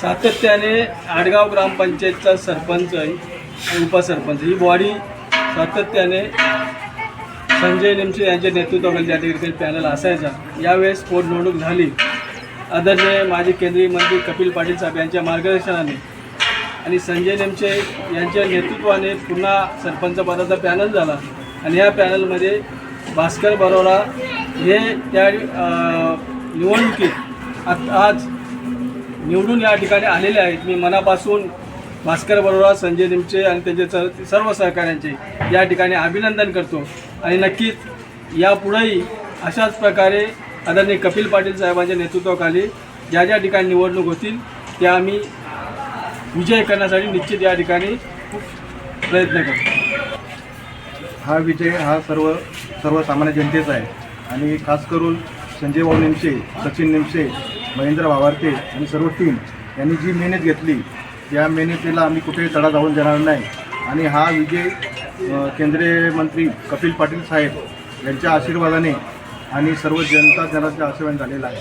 सातत्याने आडगाव ग्रामपंचायतचा सरपंच आणि उपसरपंच ही बॉडी सातत्याने संजय निमसे यांच्या नेतृत्वाखाली त्या ठिकाणी पॅनल असायचा। यावेळेस पोटनिवडणूक झाली। आदरणीय माजी केंद्रीय मंत्री कपिल पाटील साहेब यांच्या मार्गदर्शनाने आणि संजय निमसे यांच्या नेतृत्वाने पुन्हा सरपंच पदाचा पॅनल झाला आणि या पॅनलमध्ये भास्कर बरोरा हे त्या निवडणुकीत आज निवडून या ठिकाणी आलेले आहेत। मी मनापासून भास्कर बरोरा, संजय निमसे आणि त्यांचे सर्व सहकाऱ्यांचे या ठिकाणी अभिनंदन करतो आणि नक्कीच यापुढेही अशाच प्रकारे आदरणीय कपिल पाटील साहेबांच्या नेतृत्वाखाली ज्या ज्या ठिकाणी निवडणूक होतील त्या आम्ही विजय करण्यासाठी निश्चित या ठिकाणी प्रयत्न करतो। हा विजय हा सर्वसामान्य जनतेचा आहे आणि खास करून संजय भाऊ निमसे, सचिन निमसे, महेंद्र वावरते आणि सर्व टीम यांनी जी मेहनत घेतली या मेहनतीला आम्ही कुठेही तडा जाऊन देणार नाही आणि हा विजय केंद्रीय मंत्री कपिल पाटील साहेब यांच्या आशीर्वादाने आणि सर्व जनता जनाच्या आशीर्वादाने झालेला आहे।